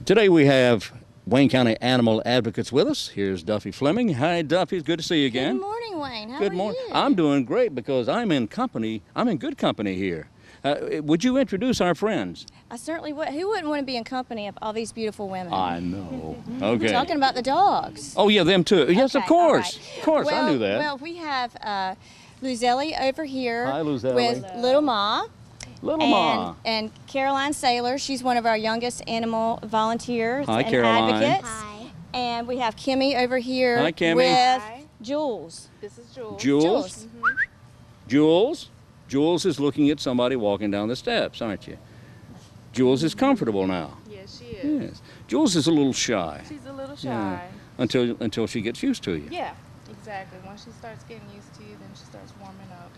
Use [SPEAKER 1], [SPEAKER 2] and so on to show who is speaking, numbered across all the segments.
[SPEAKER 1] Today we have Wayne County Animal Advocates with us. Here's Duffy Fleming. Hi, Duffy. It's good to see you again.
[SPEAKER 2] Good morning, Wayne. How
[SPEAKER 1] Good
[SPEAKER 2] are
[SPEAKER 1] morning.
[SPEAKER 2] you?
[SPEAKER 1] I'm doing great because I'm in good company here. Would you introduce our friends?
[SPEAKER 2] I certainly would. Who wouldn't want to be in company of all these beautiful women?
[SPEAKER 1] I know. Okay.
[SPEAKER 2] Talking about the dogs.
[SPEAKER 1] Oh, yeah, them too. Yes,
[SPEAKER 2] Okay,
[SPEAKER 1] of course.
[SPEAKER 2] right.
[SPEAKER 1] Of course,
[SPEAKER 2] well,
[SPEAKER 1] I knew that.
[SPEAKER 2] Well, we have Luzelli over here.
[SPEAKER 1] Hi, Luzelli.
[SPEAKER 2] With Little Ma.
[SPEAKER 1] Little Ma.
[SPEAKER 2] And Caroline Saylor. She's one of our youngest animal volunteers
[SPEAKER 1] Hi,
[SPEAKER 2] and
[SPEAKER 1] Caroline.
[SPEAKER 2] advocates.
[SPEAKER 3] Hi.
[SPEAKER 2] And we have Kimmy over here.
[SPEAKER 1] Hi, Kimmy.
[SPEAKER 2] With
[SPEAKER 3] Hi.
[SPEAKER 2] Jules.
[SPEAKER 3] This is Jules.
[SPEAKER 1] Jules? Jules? Jules is looking at somebody walking down the steps, aren't you? Jules is comfortable now.
[SPEAKER 3] Yes, she is.
[SPEAKER 1] Yes. Jules is a little shy.
[SPEAKER 3] She's a little shy.
[SPEAKER 1] Yeah. Until she gets used to you.
[SPEAKER 3] Yeah, exactly. Once she starts getting used to you, then she starts warming up.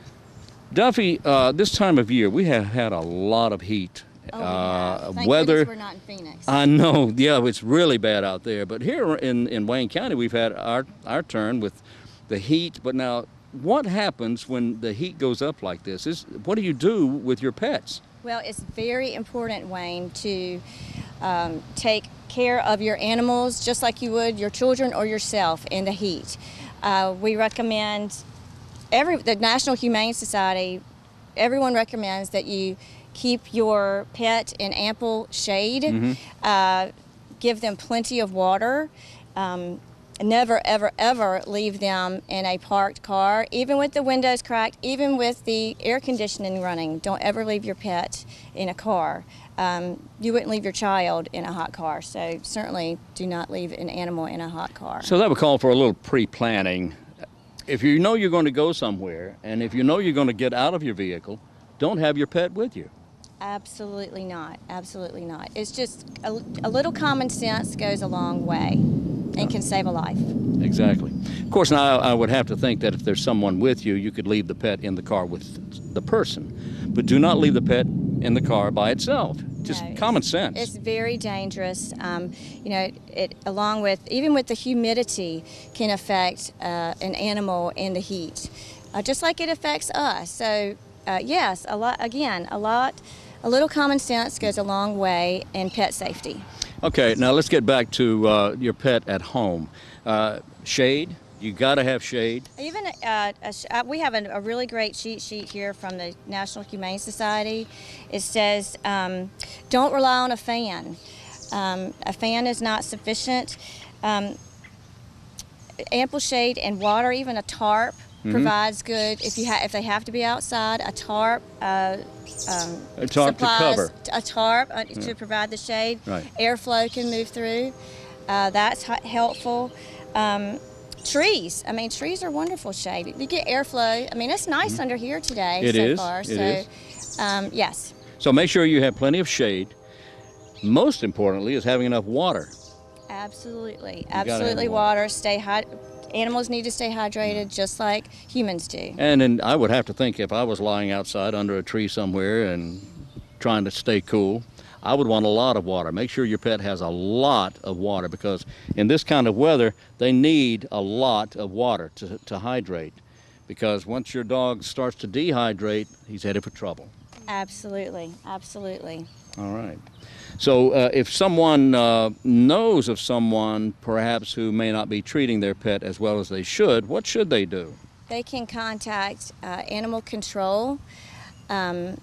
[SPEAKER 1] Duffy, this time of year, we have had a lot of heat.
[SPEAKER 2] Oh, Thank
[SPEAKER 1] weather.
[SPEAKER 2] goodness we're not in Phoenix.
[SPEAKER 1] I know, yeah, it's really bad out there. But here in Wayne County, we've had our turn with the heat. But now, what happens when the heat goes up like this? What do you do with your pets?
[SPEAKER 2] Well, it's very important, Wayne, to take care of your animals just like you would your children or yourself in the heat. We recommend, the National Humane Society, everyone recommends that you keep your pet in ample shade, give them plenty of water, never, ever, ever leave them in a parked car, even with the windows cracked, even with the air conditioning running. Don't ever leave your pet in a car. You wouldn't leave your child in a hot car, so certainly do not leave an animal in a hot car.
[SPEAKER 1] So that would call for a little pre-planning. If you know you're going to go somewhere, and if you know you're going to get out of your vehicle, don't have your pet with you.
[SPEAKER 2] Absolutely not. Absolutely not. It's just a little common sense goes a long way and can save a life.
[SPEAKER 1] Exactly. Of course, now I would have to think that if there's someone with you, you could leave the pet in the car with the person. But do not leave the pet in the car by itself. Just common sense.
[SPEAKER 2] It's very dangerous. You know, along with, even with the humidity, can affect an animal in the heat, just like it affects us. So, yes, a little common sense goes a long way in pet safety.
[SPEAKER 1] Okay, now let's get back to your pet at home. Shade, you got to have shade.
[SPEAKER 2] Even we have a really great cheat sheet here from the National Humane Society. It says, don't rely on a fan. A fan is not sufficient. Ample shade and water, even a tarp, provides good. If they have to be outside, a tarp.
[SPEAKER 1] A tarp to cover.
[SPEAKER 2] A tarp to provide the shade.
[SPEAKER 1] Right.
[SPEAKER 2] Airflow can move through. That's helpful. Trees. I mean, trees are wonderful shade. You get airflow. I mean, it's nice under here today so far. Yes.
[SPEAKER 1] So make sure you have plenty of shade. Most importantly is having enough water.
[SPEAKER 2] Absolutely. Absolutely water. Animals need to stay hydrated just like humans do.
[SPEAKER 1] And then I would have to think if I was lying outside under a tree somewhere and trying to stay cool, I would want a lot of water. Make sure your pet has a lot of water because in this kind of weather, they need a lot of water to hydrate because once your dog starts to dehydrate, he's headed for trouble.
[SPEAKER 2] Absolutely. Absolutely.
[SPEAKER 1] All right. So if someone knows of someone perhaps who may not be treating their pet as well as they should, what should they do?
[SPEAKER 2] They can contact animal control, and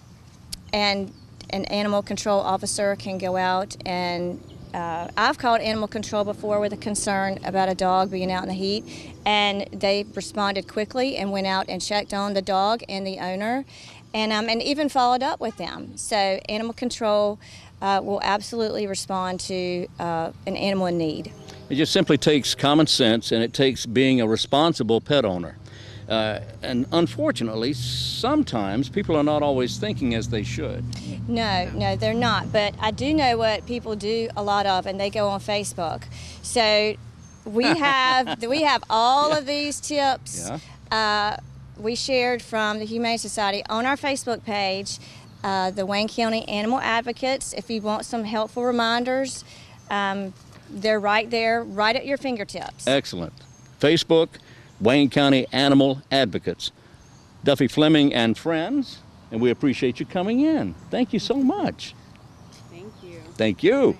[SPEAKER 2] an animal control officer can go out and I've called animal control before with a concern about a dog being out in the heat, and they responded quickly and went out and checked on the dog and the owner, and even followed up with them. So animal control will absolutely respond to an animal in need.
[SPEAKER 1] It just simply takes common sense, and it takes being a responsible pet owner. And unfortunately, sometimes people are not always thinking as they should.
[SPEAKER 2] No, they're not. But I do know what people do a lot of, and they go on Facebook. So we have all of these tips we shared from the Humane Society on our Facebook page, the Wayne County Animal Advocates. If you want some helpful reminders, they're right there, right at your fingertips.
[SPEAKER 1] Excellent. Facebook, Wayne County Animal Advocates. Duffy Fleming and friends, and we appreciate you coming in. Thank you so much.
[SPEAKER 3] Thank you.
[SPEAKER 1] Thank you.